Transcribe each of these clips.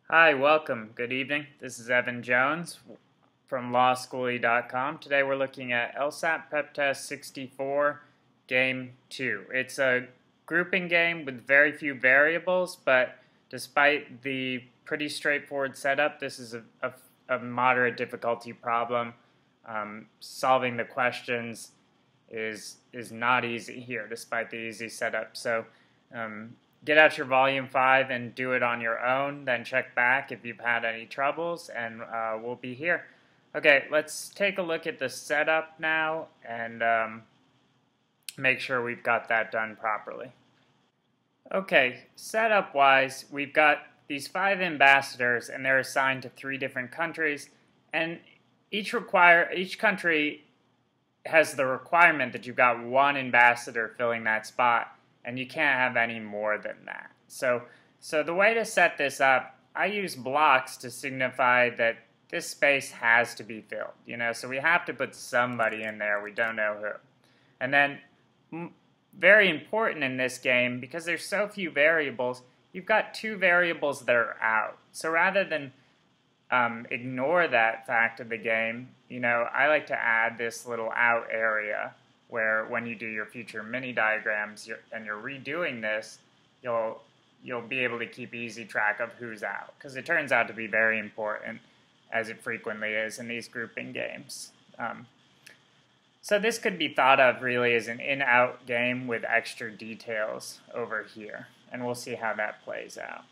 Hi, welcome. Good evening. This is Evan Jones from lawschooly.com. Today we're looking at LSAT Preptest 64, Game 2. It's a grouping game with very few variables, but despite the pretty straightforward setup, this is a moderate difficulty problem. Solving the questions is not easy here, despite the easy setup. So get out your volume 5 and do it on your own, then check back if you've had any troubles, and we'll be here. Okay, let's take a look at the setup now and make sure we've got that done properly. Okay, setup wise, we've got these 5 ambassadors and they're assigned to 3 different countries, and each country has the requirement that you've got 1 ambassador filling that spot, and you can't have any more than that. So the way to set this up, I use blocks to signify that this space has to be filled. So we have to put somebody in there. We don't know who. And then, very important in this game, because there's so few variables, you've got 2 variables that are out. So rather than ignore that fact of the game, I like to add this little out area where when you do your future mini diagrams and you're redoing this, you'll be able to keep easy track of who's out, because it turns out to be very important, as it frequently is in these grouping games. So this could be thought of really as an in-out game with extra details over here, and we'll see how that plays out.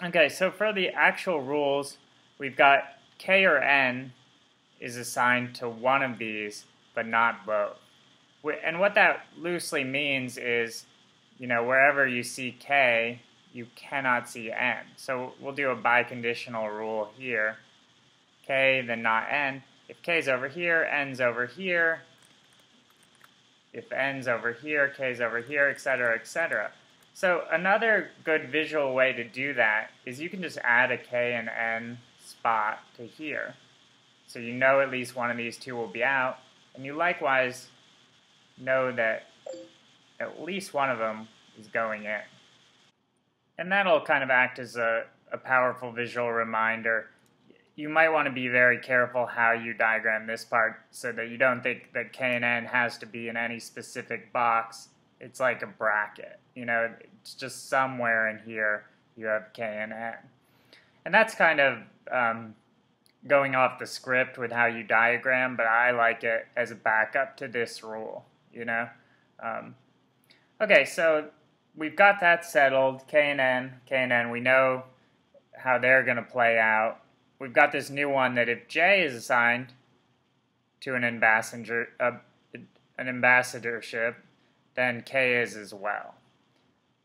Okay, so for the actual rules, we've got K or N is assigned to one of these, but not both. And what that loosely means is, wherever you see K, you cannot see N. So we'll do a biconditional rule here. K, then not N. If K's over here, N's over here. If N's over here, K's over here, etc., etc. So another good visual way to do that is you can just add a K and N spot to here. So at least one of these 2 will be out. And you likewise know that at least one of them is going in. And that'll kind of act as a powerful visual reminder. You might want to be very careful how you diagram this part so that you don't think that K and N has to be in any specific box. It's like a bracket. It's just somewhere in here you have K and N. And that's kind of going off the script with how you diagram, but I like it as a backup to this rule, Okay, so we've got that settled, K and N, we know how they're going to play out. We've got this new one that if J is assigned to an ambassadorship, then K is as well.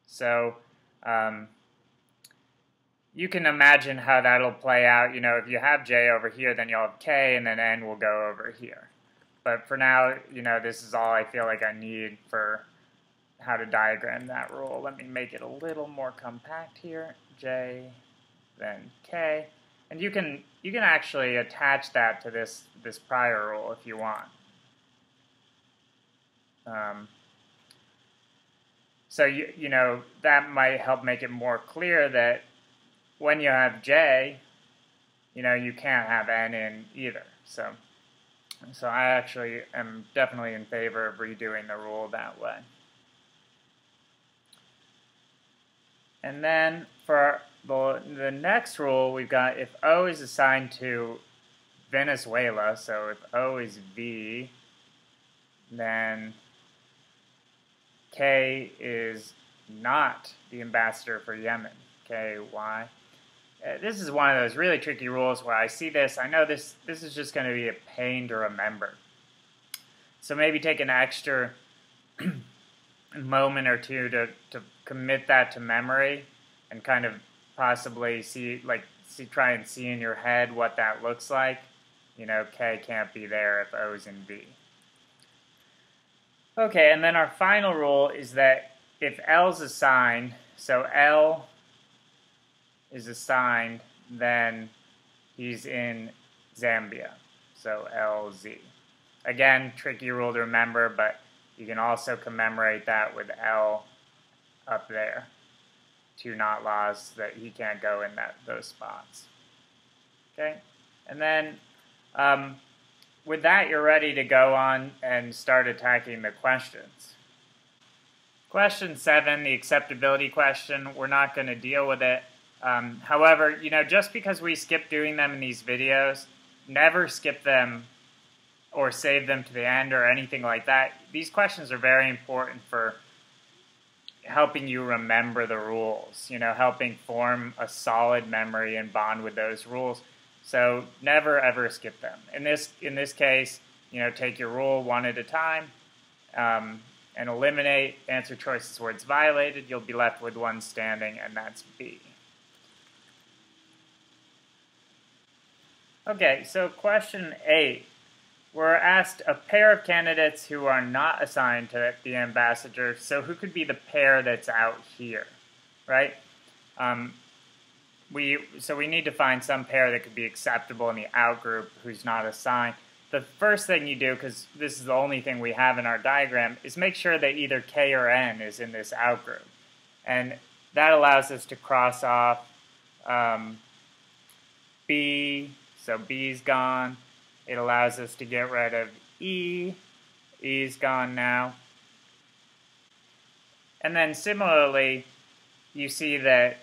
So, you can imagine how that'll play out. If you have J over here, then you'll have K, and then N will go over here. But for now, this is all I feel like I need for how to diagram that rule. Let me make it a little more compact here. J, then K. And you can actually attach that to this prior rule if you want. So, that might help make it more clear that when you have J, you can't have N in either. So I actually am definitely in favor of redoing the rule that way. And then for the next rule, we've got if O is assigned to Venezuela, so if O is V, then K is not the ambassador for Yemen. K, Y. This is one of those really tricky rules where I see this, I know this is just going to be a pain to remember. So maybe take an extra moment or 2 to commit that to memory and kind of possibly try and see in your head what that looks like. K can't be there if O's in V. Okay, and then our final rule is that if L's assigned, so L is assigned, then he's in Zambia, so LZ. Again, tricky rule to remember, but you can also commemorate that with L up there. two not lost, that he can't go in those spots. Okay, and then with that, you're ready to go on and start attacking the questions. Question 7, the acceptability question, we're not going to deal with it. However, just because we skip doing them in these videos, never skip them or save them to the end or anything like that. These questions are very important for helping you remember the rules, helping form a solid memory and bond with those rules. So never ever skip them. In this case, take your rule one at a time and eliminate answer choices where it's violated. You'll be left with one standing, and that's B. Okay, so question 8. We're asked a pair of candidates who are not assigned to the ambassador, so who could be the pair that's out here, right? So we need to find some pair that could be acceptable in the out group who's not assigned. The first thing you do, because this is the only thing we have in our diagram, is make sure that either K or N is in this out group. And that allows us to cross off B, so B's gone. It allows us to get rid of E. E's gone now. And then similarly, you see that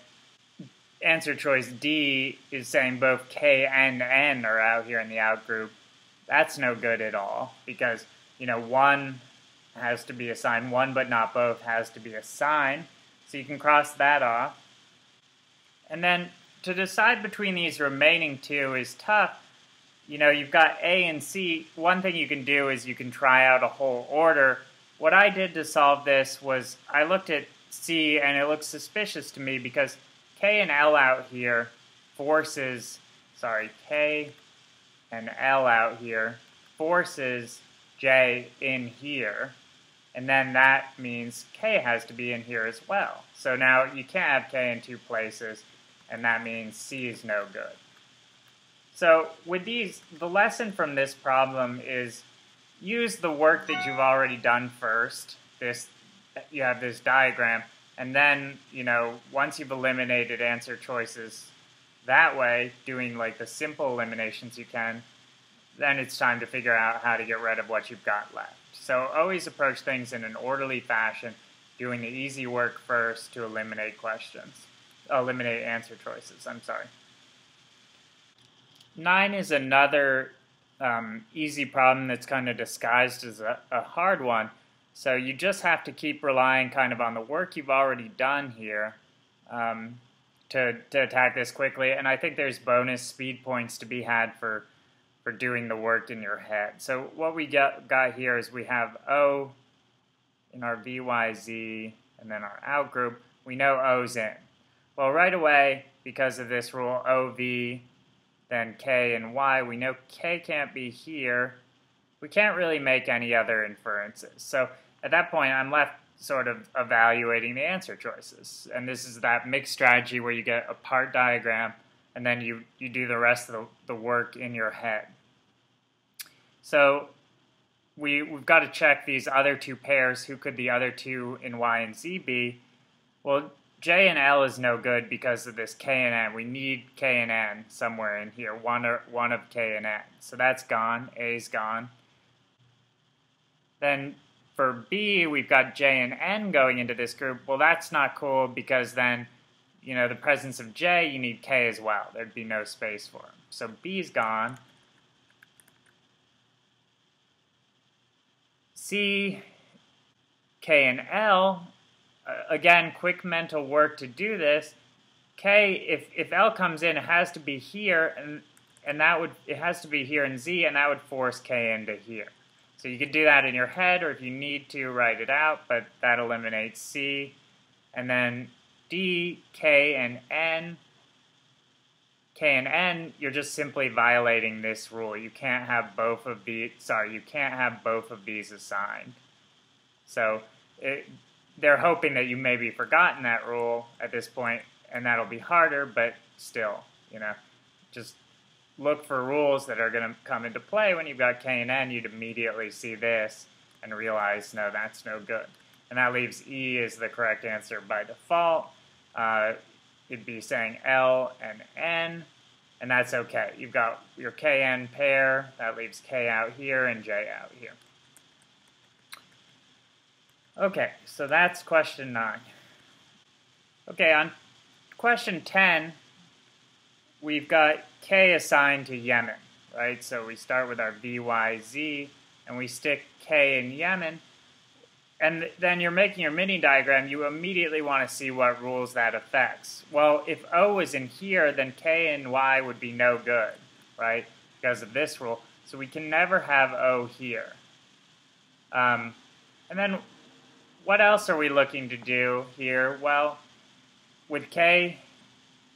answer choice D is saying both K and N are out here in the out group. That's no good at all because, one has to be assigned, one but not both has to be assigned. So you can cross that off. And then to decide between these remaining two is tough. You've got A and C. One thing you can do is you can try out a whole order. What I did to solve this was I looked at C and it looks suspicious to me because K and L out here K and L out here forces J in here. And then that means K has to be in here as well. So now you can't have K in two places, and that means C is no good. So with these, the lesson from this problem is use the work that you've already done first. You have this diagram, and then, once you've eliminated answer choices that way, doing like the simple eliminations you can, then it's time to figure out how to get rid of what you've got left. So always approach things in an orderly fashion, doing the easy work first to eliminate answer choices. 9 is another easy problem that's kind of disguised as a hard one. So you just have to keep relying kind of on the work you've already done here to attack this quickly. And I think there's bonus speed points to be had for doing the work in your head. So what we got here is we have O in our VYZ and then our out group. We know O's in. Well, right away, because of this rule, OV, then K and Y, we know K can't be here. We can't really make any other inferences. So at that point, I'm left sort of evaluating the answer choices. And this is that mixed strategy where you get a part diagram and then you do the rest of the work in your head. So we've got to check these other two pairs. Who could the other two in Y and Z be? Well, J and L is no good because of this K and N. We need K and N somewhere in here, one of K and N. So that's gone. A's gone. Then for B, we've got J and N going into this group. Well, that's not cool because then, the presence of J, you need K as well. There'd be no space for him. So B's gone. C, K, and L, again, quick mental work to do this. K, if L comes in, it has to be here, and it has to be here in Z, and that would force K into here. So you could do that in your head, or if you need to, write it out, but that eliminates C. And then D, K, and N. K and N, you're just simply violating this rule. You can't have both of these assigned. So they're hoping that you maybe forgotten that rule at this point, and that'll be harder, but still, just look for rules that are going to come into play. When you've got K and N, you'd immediately see this and realize, no, that's no good. And that leaves E as the correct answer by default. It'd be saying L and N, and that's okay. You've got your KN pair, that leaves K out here and J out here. Okay, so that's question 9. Okay, on question 10, we've got K assigned to Yemen, right? So we start with our VYZ, and we stick K in Yemen, and then you're making your mini diagram, you immediately want to see what rules that affects. Well, if O is in here, then K and Y would be no good, right? Because of this rule. So we can never have O here. And then what else are we looking to do here? Well, with K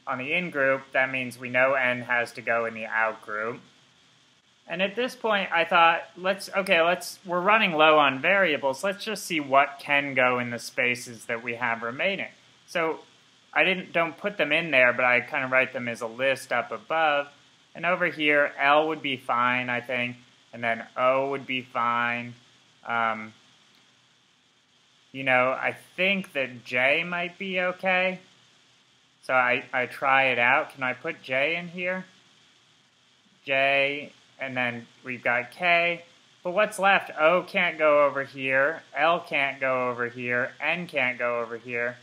on the in group, that means we know N has to go in the out group. And at this point, I thought, we're running low on variables. Let's just see what can go in the spaces that we have remaining. So I don't put them in there, but I kind of write them as a list up above. And over here, L would be fine, I think, and then O would be fine. I think that J might be okay. So I try it out. Can I put J in here? J, and then we've got K. But what's left? O can't go over here. L can't go over here. N can't go over here.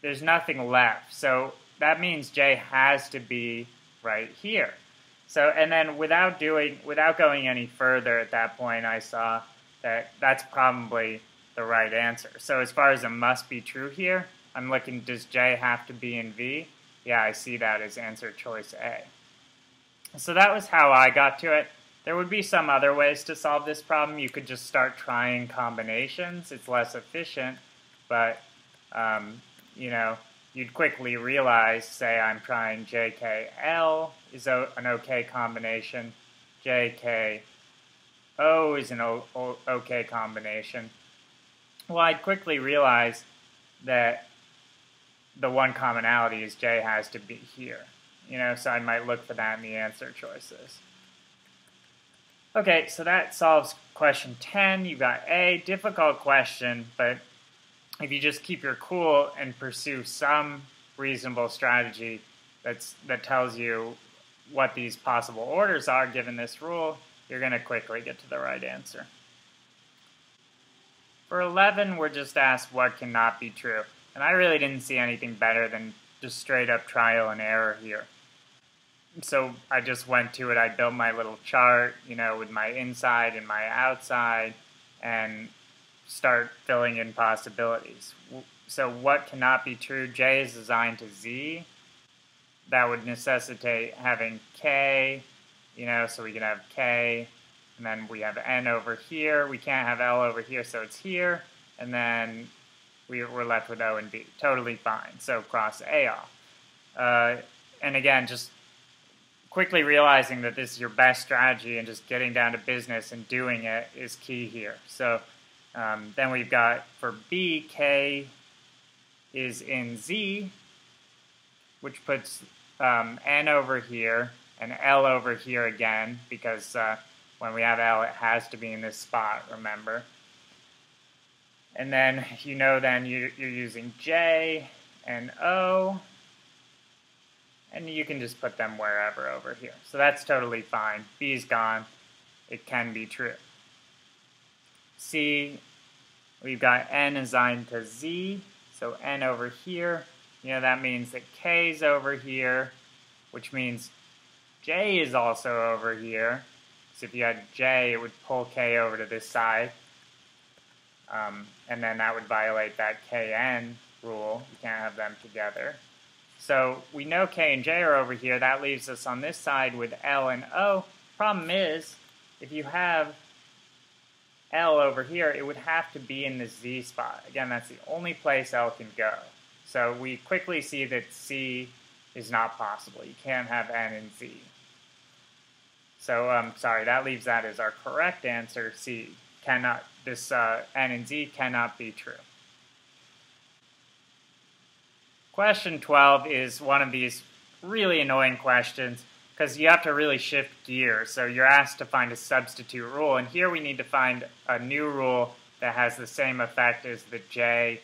There's nothing left. So that means J has to be right here. So, and then without going any further at that point, I saw that that's probably the right answer. So as far as it must be true here, I'm looking, does J have to be in V? Yeah, I see that as answer choice A. So that was how I got to it. There would be some other ways to solve this problem. You could just start trying combinations. It's less efficient, but you'd quickly realize, say I'm trying JKL is an okay combination, JKO is an okay combination. Well, I'd quickly realize that the one commonality is J has to be here. So I might look for that in the answer choices. Okay, so that solves question 10. You got A, difficult question, but if you just keep your cool and pursue some reasonable strategy that tells you what these possible orders are given this rule, you're going to quickly get to the right answer. For 11, we're just asked what cannot be true. And I really didn't see anything better than just straight up trial and error here. So I just went to it. I built my little chart, with my inside and my outside, and start filling in possibilities. So what cannot be true? J is assigned to Z. That would necessitate having K, so we can have K, and then we have N over here. We can't have L over here, so it's here, and then we're left with O and B. Totally fine. So cross A off. And again, just quickly realizing that this is your best strategy and just getting down to business and doing it is key here. So then we've got for B, K is in Z, which puts N over here and L over here again, because when we have L, it has to be in this spot, remember. And then, then you're using J and O, and you can just put them wherever over here. So that's totally fine. B's gone. It can be true. C, we've got N assigned to Z, so N over here. That means that K's over here, which means J is also over here. So if you had J, it would pull K over to this side. And then that would violate that KN rule. You can't have them together. So we know K and J are over here. That leaves us on this side with L and O. Problem is, if you have L over here, it would have to be in the Z spot. Again, that's the only place L can go. So we quickly see that C is not possible. You can't have N and Z. So, sorry, that leaves that as our correct answer. C cannot, this N and Z cannot be true. Question 12 is one of these really annoying questions because you have to really shift gears. So you're asked to find a substitute rule, and here we need to find a new rule that has the same effect as the J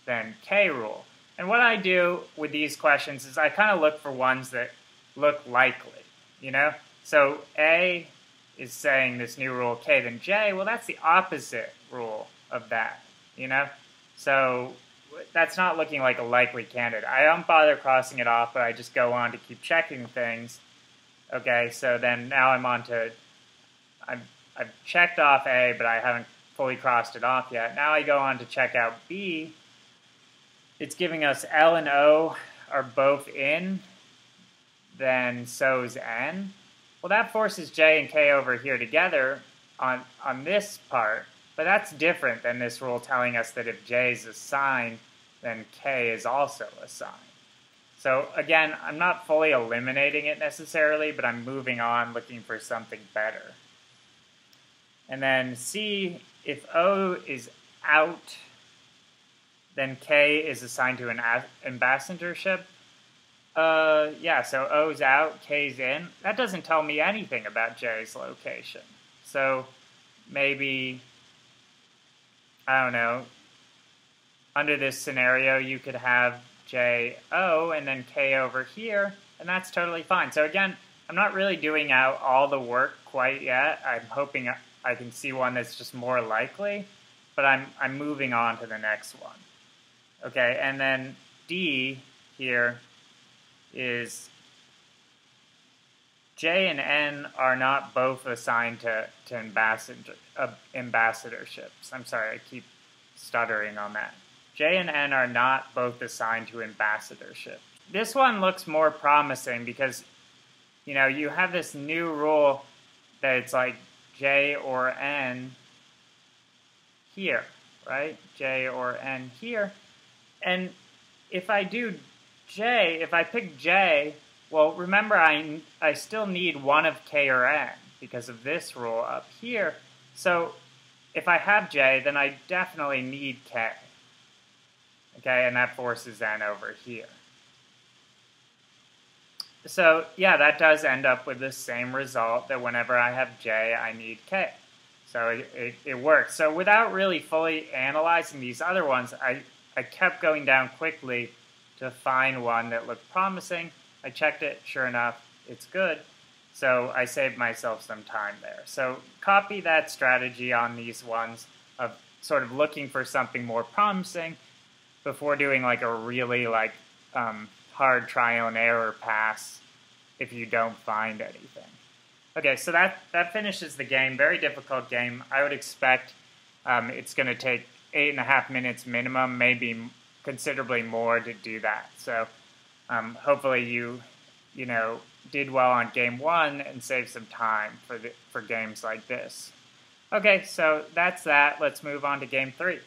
then K rule. And what I do with these questions is I kind of look for ones that look likely, you know? So A is saying this new rule, K, then J, well, that's the opposite rule of that, you know? So that's not looking like a likely candidate. I don't bother crossing it off, but I just go on to keep checking things. Okay, so then now I'm on to, I've checked off A, but I haven't fully crossed it off yet. Now I go on to check out B. It's giving us L and O are both in, then so is N. Well, that forces J and K over here together on this part, but that's different than this rule telling us that if J is a sign, then K is also a sign. So again, I'm not fully eliminating it necessarily, but I'm moving on looking for something better. And then C, if O is out, then K is assigned to an ambassadorship. Yeah, so O's out, K's in. That doesn't tell me anything about J's location. So maybe, I don't know, under this scenario you could have J, O, and then K over here, and that's totally fine. So again, I'm not really doing out all the work quite yet. I'm hoping I can see one that's just more likely, but I'm moving on to the next one. Okay, and then D here is J and N are not both assigned to ambassadorships. I'm sorry, I keep stuttering on that. J and N are not both assigned to ambassadorship. This one looks more promising because, you know, you have this new rule that it's like J or N here, right? J or N here. And if I do J, if I pick J, well, remember I still need one of K or N because of this rule up here. So if I have J, then I definitely need K. Okay, and that forces N over here. So yeah, that does end up with the same result that whenever I have J, I need K. So it works. So without really fully analyzing these other ones, I kept going down quickly to find one that looked promising. I checked it, sure enough, it's good. So I saved myself some time there. So copy that strategy on these ones of sort of looking for something more promising before doing like a really hard trial and error pass if you don't find anything. Okay, so that finishes the game. Very difficult game. I would expect it's going to take 8.5 minutes minimum, maybe considerably more to do that. So hopefully you did well on game 1 and saved some time for games like this. Okay, so that's that. Let's move on to game 3.